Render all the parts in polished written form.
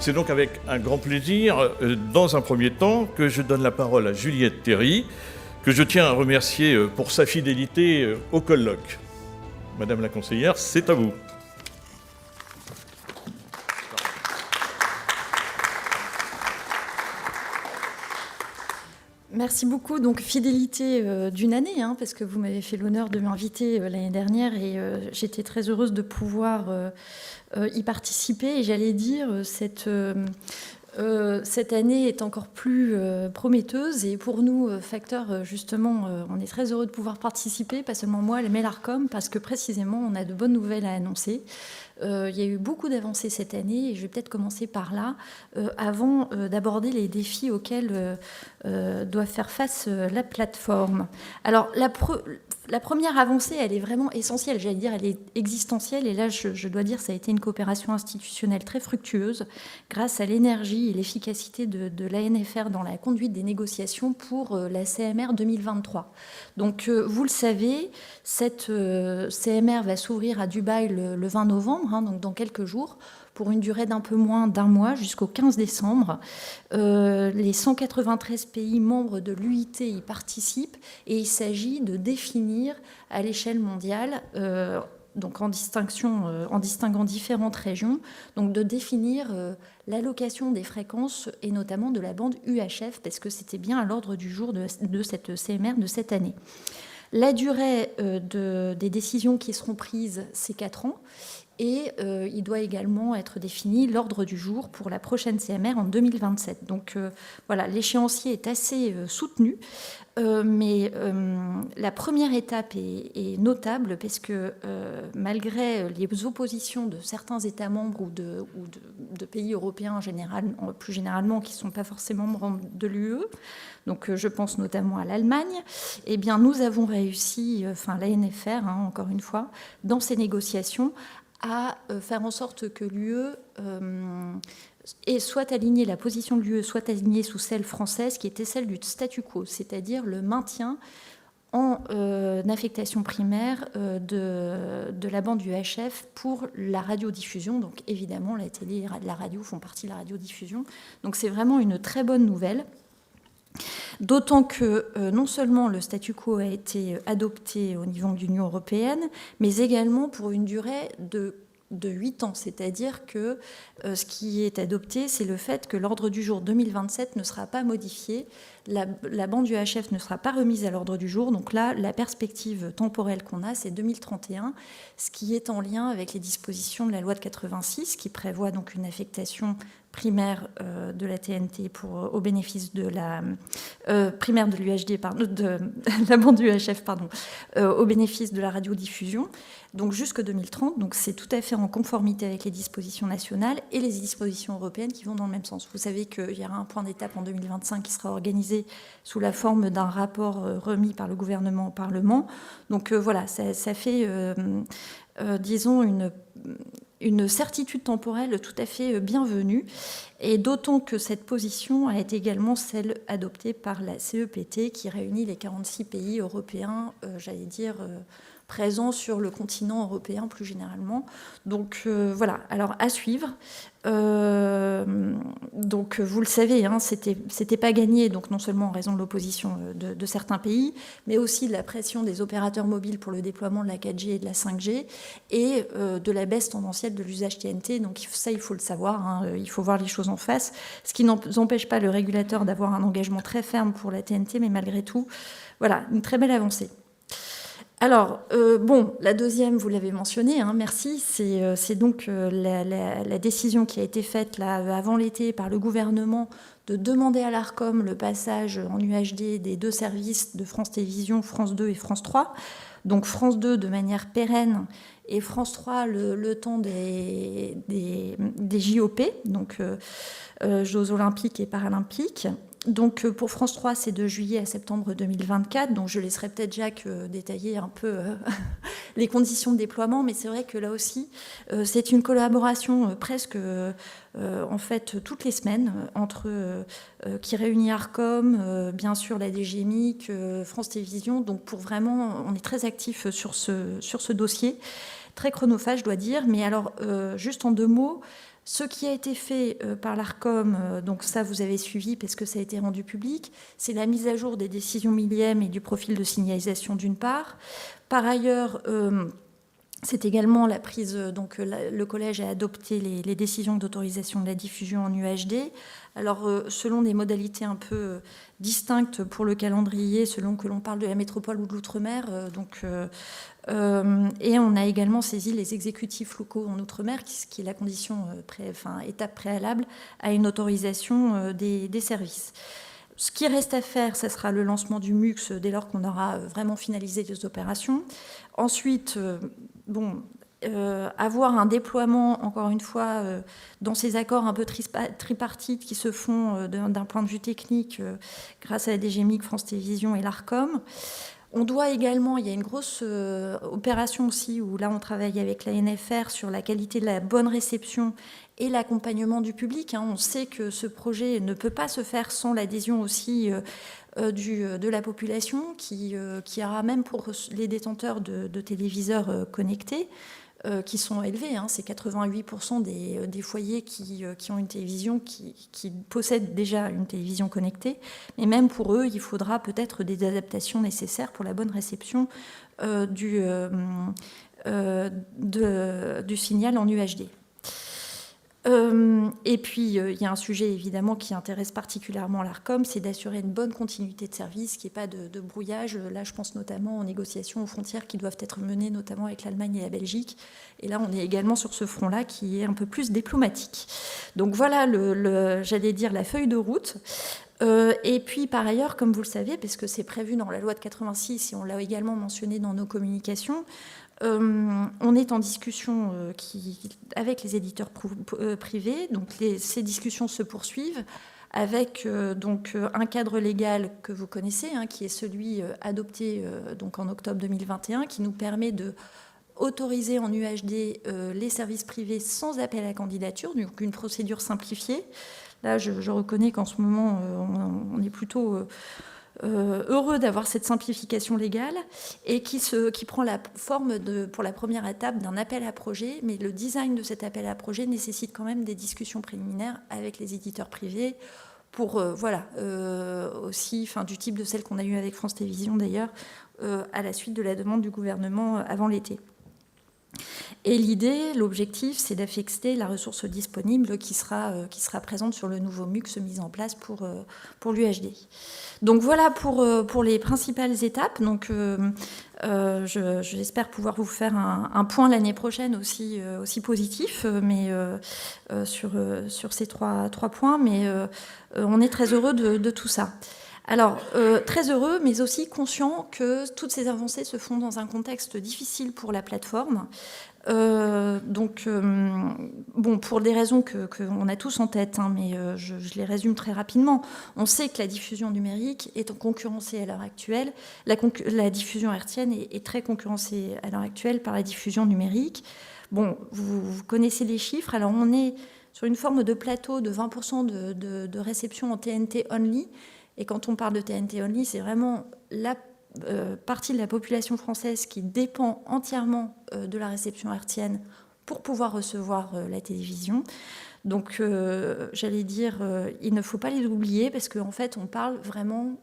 C'est donc avec un grand plaisir, dans un premier temps, que je donne la parole à Juliette Théry, que je tiens à remercier pour sa fidélité au colloque. Madame la conseillère, c'est à vous. Merci beaucoup. Donc, fidélité d'une année, parce que vous m'avez fait l'honneur de m'inviter l'année dernière et j'étais très heureuse de pouvoir y participer. Et j'allais dire, cette année est encore plus prometteuse. Et pour nous, Facteur, justement, on est très heureux de pouvoir participer, pas seulement moi, mais l'ARCOM, parce que précisément, on a de bonnes nouvelles à annoncer. Il y a eu beaucoup d'avancées cette année et je vais peut-être commencer par là, avant d'aborder les défis auxquels doit faire face la plateforme. Alors, la première avancée, elle est vraiment essentielle, j'allais dire, elle est existentielle. Et là, je dois dire, ça a été une coopération institutionnelle très fructueuse grâce à l'énergie et l'efficacité de l'ANFR dans la conduite des négociations pour la CMR 2023. Donc, vous le savez, cette CMR va s'ouvrir à Dubaï le 20 novembre, donc dans quelques jours, pour une durée d'un peu moins d'un mois, jusqu'au 15 décembre. Les 193 pays membres de l'UIT y participent et il s'agit de définir à l'échelle mondiale, donc en distinguant différentes régions, donc de définir l'allocation des fréquences et notamment de la bande UHF, parce que c'était bien à l'ordre du jour de cette CMR de cette année. La durée des décisions qui seront prises, c'est 4 ans. Et il doit également être défini l'ordre du jour pour la prochaine CMR en 2027. Donc voilà, l'échéancier est assez soutenu, mais la première étape est notable parce que malgré les oppositions de certains États membres ou de pays européens plus généralement qui ne sont pas forcément membres de l'UE, donc je pense notamment à l'Allemagne, eh bien nous avons réussi, l'ANFR, encore une fois, dans ces négociations, à faire en sorte que l'UE soit alignée, la position de l'UE soit alignée sous celle française qui était celle du statu quo, c'est-à-dire le maintien en affectation primaire de la bande UHF pour la radiodiffusion. Donc évidemment, la télé et la radio font partie de la radiodiffusion. Donc c'est vraiment une très bonne nouvelle. D'autant que non seulement le statu quo a été adopté au niveau de l'Union européenne, mais également pour une durée de 8 ans. C'est-à-dire que ce qui est adopté, c'est le fait que l'ordre du jour 2027 ne sera pas modifié, la bande UHF ne sera pas remise à l'ordre du jour. Donc là, la perspective temporelle qu'on a, c'est 2031, ce qui est en lien avec les dispositions de la loi de 86, qui prévoit donc une affectation primaire de la TNT au bénéfice de la primaire de l'UHD, de la bande UHF, au bénéfice de la radiodiffusion, donc jusqu'en 2030. Donc c'est tout à fait en conformité avec les dispositions nationales et les dispositions européennes qui vont dans le même sens. Vous savez qu'il y aura un point d'étape en 2025 qui sera organisé sous la forme d'un rapport remis par le gouvernement au Parlement. Donc voilà, ça fait, disons, une certitude temporelle tout à fait bienvenue, et d'autant que cette position a été également celle adoptée par la CEPT qui réunit les 46 pays européens, présents sur le continent européen plus généralement. Donc voilà, alors à suivre. Donc vous le savez, c'était pas gagné, donc non seulement en raison de l'opposition de certains pays, mais aussi de la pression des opérateurs mobiles pour le déploiement de la 4G et de la 5G, et de la baisse tendancielle de l'usage TNT. Donc ça, il faut le savoir, il faut voir les choses en face, ce qui n'empêche pas le régulateur d'avoir un engagement très ferme pour la TNT, mais malgré tout, voilà, une très belle avancée. Alors, la deuxième, vous l'avez mentionné, merci, c'est donc la décision qui a été faite là, avant l'été par le gouvernement de demander à l'ARCOM le passage en UHD des 2 services de France Télévisions, France 2 et France 3. Donc France 2 de manière pérenne et France 3 le temps des JOP, donc Jeux Olympiques et Paralympiques. Donc pour France 3, c'est de juillet à septembre 2024. Donc je laisserai peut-être Jacques détailler un peu les conditions de déploiement, mais c'est vrai que là aussi, c'est une collaboration presque en fait toutes les semaines qui réunit Arcom, bien sûr la DGMIC, France Télévisions. Donc pour vraiment, on est très actifs sur ce dossier, très chronophage, je dois dire. Mais alors juste en 2 mots. Ce qui a été fait par l'ARCOM, donc ça vous avez suivi parce que ça a été rendu public, c'est la mise à jour des décisions millième et du profil de signalisation d'une part. Par ailleurs, c'est également la prise, donc le collège a adopté les décisions d'autorisation de la diffusion en UHD. Alors, selon des modalités un peu distinctes pour le calendrier, selon que l'on parle de la métropole ou de l'outre-mer. Et on a également saisi les exécutifs locaux en outre-mer, qui est la condition, étape préalable à une autorisation des services. Ce qui reste à faire, ce sera le lancement du MUX dès lors qu'on aura vraiment finalisé les opérations. Ensuite, avoir un déploiement, encore une fois, dans ces accords un peu tripartites qui se font d'un point de vue technique grâce à la DGMIC, France Télévisions et l'ARCOM. On doit également, il y a une grosse opération aussi où là on travaille avec la NFR sur la qualité de la bonne réception et l'accompagnement du public. On sait que ce projet ne peut pas se faire sans l'adhésion aussi de la population qui aura même pour les détenteurs de téléviseurs connectés qui sont élevés. C'est 88% des foyers qui ont une télévision, qui possèdent déjà une télévision connectée. Mais même pour eux, il faudra peut-être des adaptations nécessaires pour la bonne réception du signal en UHD. Et puis, il y a un sujet évidemment qui intéresse particulièrement l'ARCOM, c'est d'assurer une bonne continuité de service, qu'il n'y ait pas de brouillage. Là, je pense notamment aux négociations aux frontières qui doivent être menées, notamment avec l'Allemagne et la Belgique. Et là, on est également sur ce front-là qui est un peu plus diplomatique. Donc voilà, j'allais dire, la feuille de route. Et puis, par ailleurs, comme vous le savez, parce que c'est prévu dans la loi de 86 et on l'a également mentionné dans nos communications, on est en discussion avec les éditeurs privés. Donc ces discussions se poursuivent avec un cadre légal que vous connaissez, qui est celui adopté en octobre 2021, qui nous permet de autoriser en UHD les services privés sans appel à candidature, donc une procédure simplifiée. Là, je reconnais qu'en ce moment, on est plutôt heureux d'avoir cette simplification légale et qui prend la forme pour la première étape d'un appel à projet, mais le design de cet appel à projet nécessite quand même des discussions préliminaires avec les éditeurs privés pour aussi du type de celle qu'on a eue avec France Télévisions d'ailleurs à la suite de la demande du gouvernement avant l'été. Et l'idée, l'objectif, c'est d'affecter la ressource disponible qui sera présente sur le nouveau MUX mis en place pour l'UHD. Donc voilà pour les principales étapes. Donc j'espère pouvoir vous faire un point l'année prochaine aussi positif, mais sur ces trois points. Mais on est très heureux de tout ça. Alors, très heureux, mais aussi conscient que toutes ces avancées se font dans un contexte difficile pour la plateforme. Pour des raisons qu'on a tous en tête, mais je les résume très rapidement. On sait que la diffusion numérique est concurrencée à l'heure actuelle. La diffusion hertzienne est très concurrencée à l'heure actuelle par la diffusion numérique. Bon, vous connaissez les chiffres. Alors, on est sur une forme de plateau de 20% de réception en TNT only. Et quand on parle de TNT only, c'est vraiment la partie de la population française qui dépend entièrement de la réception hertzienne pour pouvoir recevoir la télévision. Donc, j'allais dire, il ne faut pas les oublier parce qu'en fait, on parle vraiment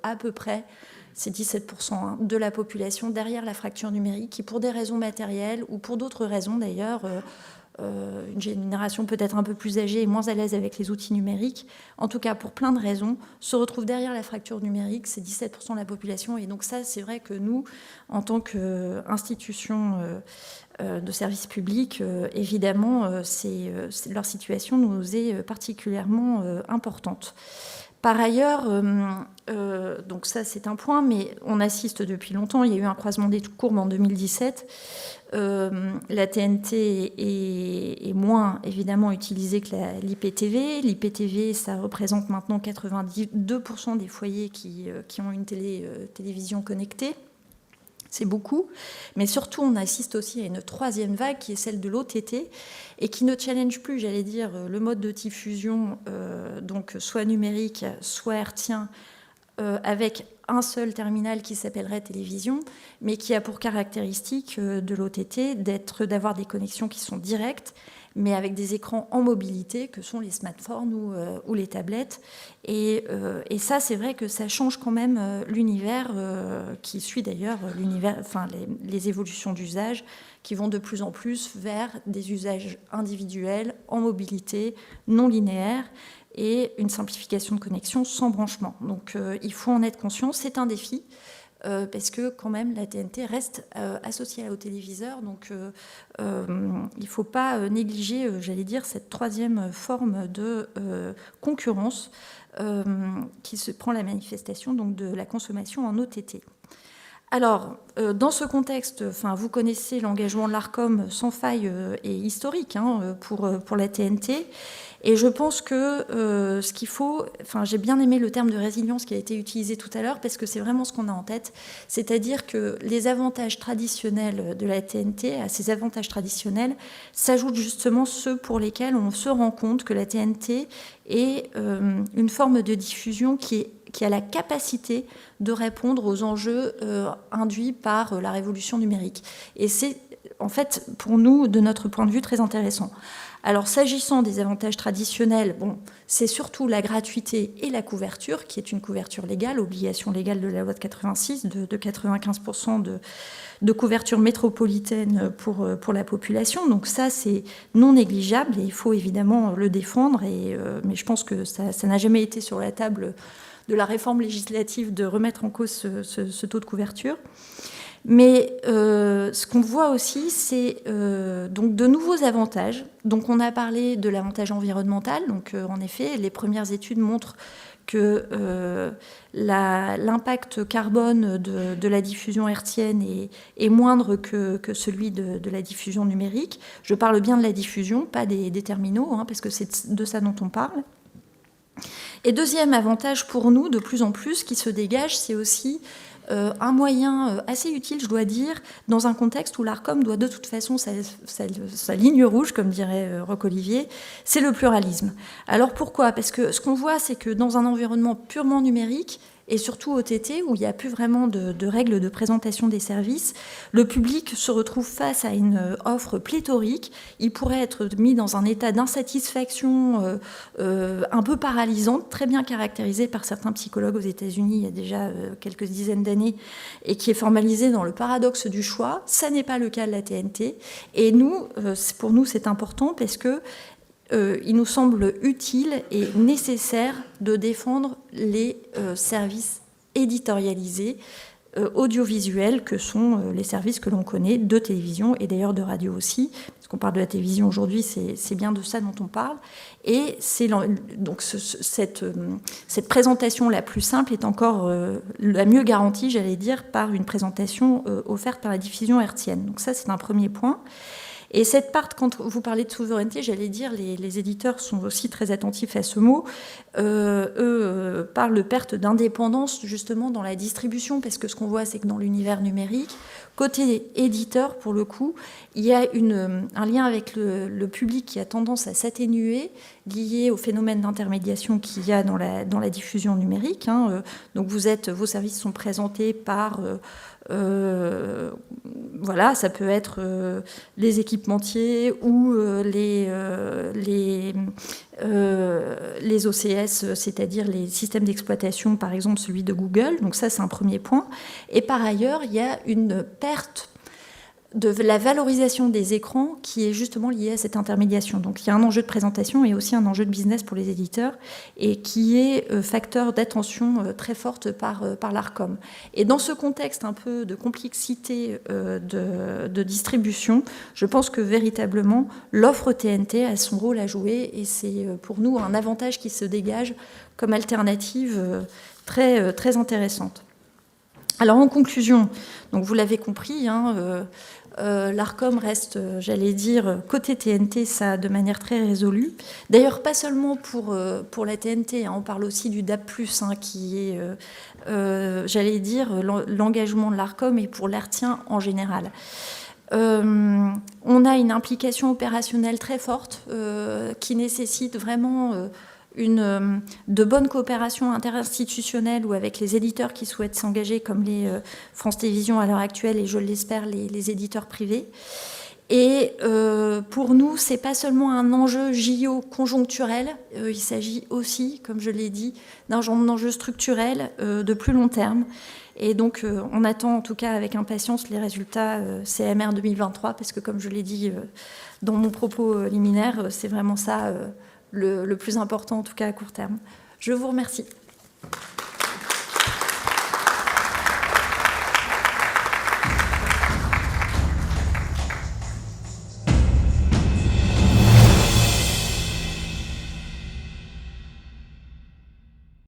à peu près, c'est 17% de la population derrière la fracture numérique qui, pour des raisons matérielles ou pour d'autres raisons d'ailleurs, une génération peut-être un peu plus âgée et moins à l'aise avec les outils numériques, en tout cas pour plein de raisons, se retrouve derrière la fracture numérique, c'est 17% de la population. Et donc ça, c'est vrai que nous, en tant qu'institution de service public, évidemment, leur situation nous est particulièrement importante. Par ailleurs, donc ça c'est un point, mais on assiste depuis longtemps, il y a eu un croisement des courbes en 2017. La TNT est moins évidemment utilisée que l'IPTV. L'IPTV, ça représente maintenant 82% des foyers qui ont une télévision connectée. C'est beaucoup, mais surtout on assiste aussi à une troisième vague qui est celle de l'OTT et qui ne challenge plus, j'allais dire, le mode de diffusion, donc soit numérique, soit hertzien, avec un seul terminal qui s'appellerait télévision, mais qui a pour caractéristique de l'OTT d'avoir des connexions qui sont directes, mais avec des écrans en mobilité que sont les smartphones ou les tablettes. Et ça, c'est vrai que ça change quand même l'univers qui suit d'ailleurs les évolutions d'usage qui vont de plus en plus vers des usages individuels, en mobilité, non linéaires, et une simplification de connexion sans branchement. Donc il faut en être conscient, c'est un défi, parce que quand même la TNT reste associée au téléviseur, donc il ne faut pas négliger, j'allais dire, cette troisième forme de concurrence qui se prend la manifestation donc, de la consommation en OTT. Alors, dans ce contexte, vous connaissez l'engagement de l'ARCOM sans faille et historique pour la TNT. Et je pense que ce qu'il faut... j'ai bien aimé le terme de résilience qui a été utilisé tout à l'heure parce que c'est vraiment ce qu'on a en tête. C'est-à-dire que les avantages traditionnels de la TNT, à ces avantages traditionnels, s'ajoutent justement ceux pour lesquels on se rend compte que la TNT est une forme de diffusion qui a la capacité de répondre aux enjeux induits par la révolution numérique. Et c'est, en fait, pour nous, de notre point de vue, très intéressant. Alors, s'agissant des avantages traditionnels, c'est surtout la gratuité et la couverture, qui est une couverture légale, obligation légale de la loi de 86, de 95% de couverture métropolitaine pour la population. Donc ça, c'est non négligeable et il faut évidemment le défendre. Mais je pense que ça n'a jamais été sur la table de la réforme législative de remettre en cause ce taux de couverture. Mais ce qu'on voit aussi, c'est donc de nouveaux avantages. Donc on a parlé de l'avantage environnemental. Donc en effet, les premières études montrent que l'impact carbone de la diffusion hertzienne est moindre que celui de la diffusion numérique. Je parle bien de la diffusion, pas des terminaux, parce que c'est de ça dont on parle. Et deuxième avantage pour nous, de plus en plus, qui se dégage, c'est aussi un moyen assez utile, je dois dire, dans un contexte où l'ARCOM doit de toute façon sa ligne rouge, comme dirait Roch-Olivier, c'est le pluralisme. Alors pourquoi ? Parce que ce qu'on voit, c'est que dans un environnement purement numérique, et surtout OTT, où il n'y a plus vraiment de règles de présentation des services, le public se retrouve face à une offre pléthorique. Il pourrait être mis dans un état d'insatisfaction un peu paralysante, très bien caractérisé par certains psychologues aux États-Unis il y a déjà quelques dizaines d'années, et qui est formalisé dans le paradoxe du choix. Ça n'est pas le cas de la TNT. Et nous, pour nous, c'est important parce que il nous semble utile et nécessaire de défendre les services éditorialisés, audiovisuels, que sont les services que l'on connaît de télévision et d'ailleurs de radio aussi. Parce qu'on parle de la télévision aujourd'hui, c'est bien de ça dont on parle. Et donc cette présentation la plus simple est encore la mieux garantie, j'allais dire, par une présentation offerte par la diffusion hertzienne. Donc ça, c'est un premier point. Et cette part, quand vous parlez de souveraineté, j'allais dire, les éditeurs sont aussi très attentifs à ce mot. Eux parlent de perte d'indépendance, justement, dans la distribution, parce que ce qu'on voit, c'est que dans l'univers numérique, côté éditeur, pour le coup, il y a un lien avec le public qui a tendance à s'atténuer, lié au phénomène d'intermédiation qu'il y a dans la diffusion numérique. Donc vos services sont présentés par... ça peut être les équipementiers ou les OCS, c'est-à-dire les systèmes d'exploitation, par exemple celui de Google. Donc ça, c'est un premier point. Et par ailleurs, il y a une perte de la valorisation des écrans qui est justement liée à cette intermédiation. Donc il y a un enjeu de présentation et aussi un enjeu de business pour les éditeurs et qui est facteur d'attention très forte par l'ARCOM. Et dans ce contexte un peu de complexité de distribution, je pense que véritablement l'offre TNT a son rôle à jouer et c'est pour nous un avantage qui se dégage comme alternative très, très intéressante. Alors en conclusion, donc vous l'avez compris, l'ARCOM reste, j'allais dire, côté TNT, ça de manière très résolue. D'ailleurs, pas seulement pour la TNT, on parle aussi du DAB+, qui est, j'allais dire, l'engagement de l'ARCOM et pour l'hertzien en général. On a une implication opérationnelle très forte qui nécessite vraiment... de bonnes coopérations interinstitutionnelles ou avec les éditeurs qui souhaitent s'engager comme les France Télévisions à l'heure actuelle et je l'espère les éditeurs privés. Et pour nous, ce n'est pas seulement un enjeu JO conjoncturel, il s'agit aussi, comme je l'ai dit, d'un enjeu structurel de plus long terme. Et donc, on attend en tout cas avec impatience les résultats CMR 2023, parce que comme je l'ai dit dans mon propos liminaire, c'est vraiment ça le plus important, en tout cas à court terme. Je vous remercie.